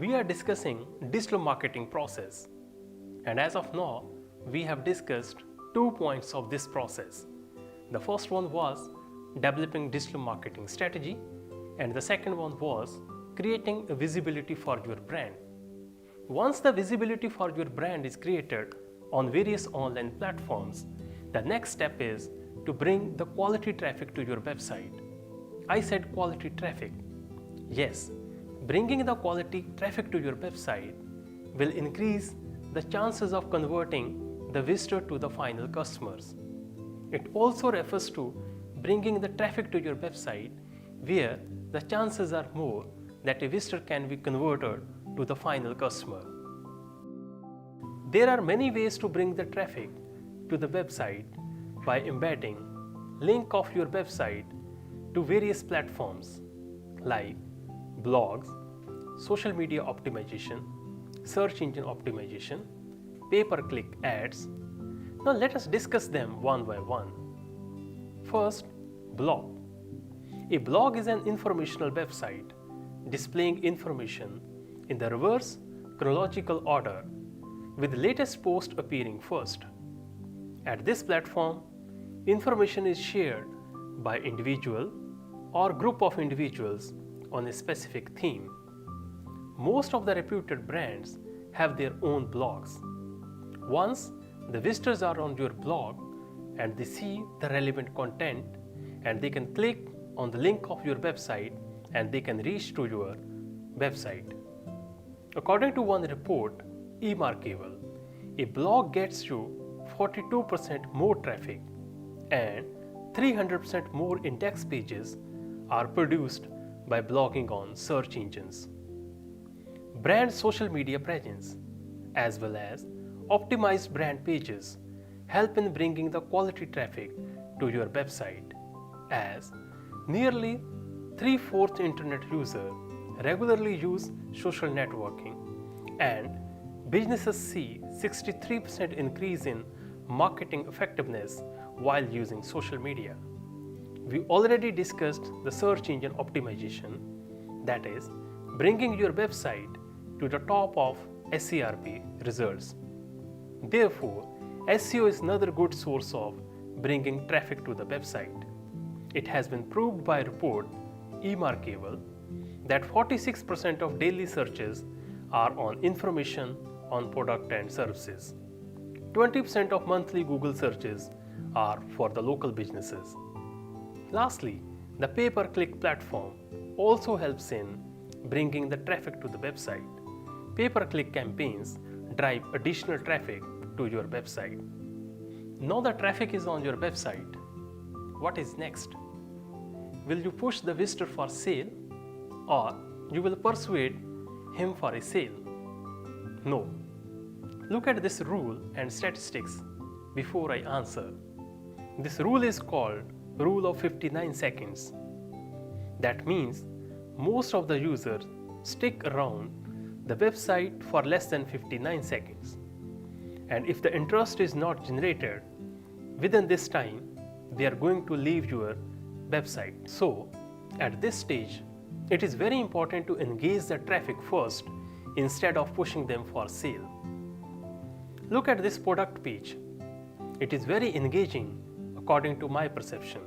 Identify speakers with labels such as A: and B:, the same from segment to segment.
A: We are discussing digital marketing process, and as of now we have discussed 2 points of this process. The first one was developing digital marketing strategy, and the second one was creating a visibility for your brand. Once the visibility for your brand is created on various online platforms, the next step is to bring the quality traffic to your website. I said quality traffic. Yes, bringing the quality traffic to your website will increase the chances of converting the visitor to the final customers. It also refers to bringing the traffic to your website where the chances are more that a visitor can be converted to the final customer. There are many ways to bring the traffic to the website by embedding link of your website to various platforms like blogs, social media optimization, search engine optimization, pay-per-click ads. Now let us discuss them one by one. First, blog. A blog is an informational website displaying information in the reverse chronological order with the latest post appearing first. At this platform, information is shared by individual or group of individuals on a specific theme. Most of the reputed brands have their own blogs. Once the visitors are on your blog and they see the relevant content, and they can click on the link of your website and they can reach to your website. According to one report, eMarkable, a blog gets you 42% more traffic and 300% more index pages are produced by blogging on search engines. Brand social media presence as well as optimized brand pages help in bringing the quality traffic to your website, as nearly 3/4 internet users regularly use social networking and businesses see 63% increase in marketing effectiveness while using social media. We already discussed the search engine optimization, that is, bringing your website to the top of SERP results. Therefore, SEO is another good source of bringing traffic to the website. It has been proved by report eMarkable that 46% of daily searches are on information on product and services. 20% of monthly Google searches are for the local businesses. Lastly, the pay-per-click platform also helps in bringing the traffic to the website. Pay-per-click campaigns drive additional traffic to your website. Now the traffic is on your website. What is next? Will you push the visitor for sale, or you will persuade him for a sale? No. Look at this rule and statistics before I answer. This rule is called rule of 59 seconds. That means most of the users stick around the website for less than 59 seconds. And if the interest is not generated within this time, they are going to leave your website. So, at this stage, it is very important to engage the traffic first instead of pushing them for sale. Look at this product page. It is very engaging according to my perception.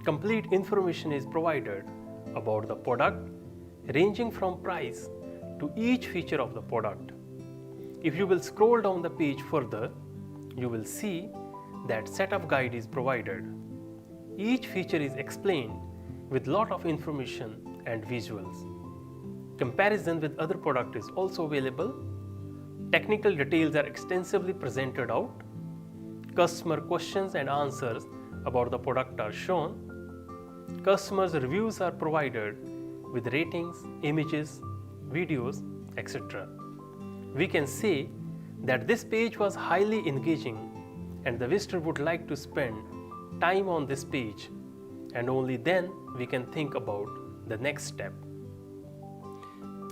A: Complete information is provided about the product, ranging from price to each feature of the product. If you will scroll down the page further, you will see that setup guide is provided. Each feature is explained with lot of information and visuals. Comparison with other product is also available. Technical details are extensively presented out. Customer questions and answers about the product are shown. Customers' reviews are provided with ratings, images, videos, etc. We can say that this page was highly engaging and the visitor would like to spend time on this page, and only then we can think about the next step.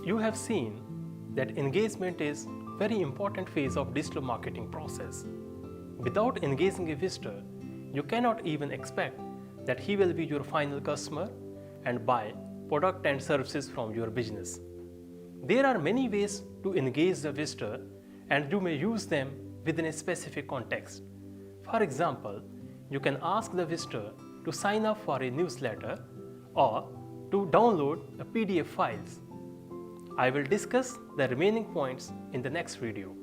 A: You have seen that engagement is a very important phase of digital marketing process. Without engaging a visitor, you cannot even expect that he will be your final customer and buy product and services from your business. There are many ways to engage the visitor, and you may use them within a specific context. For example, you can ask the visitor to sign up for a newsletter or to download a PDF files. I will discuss the remaining points in the next video.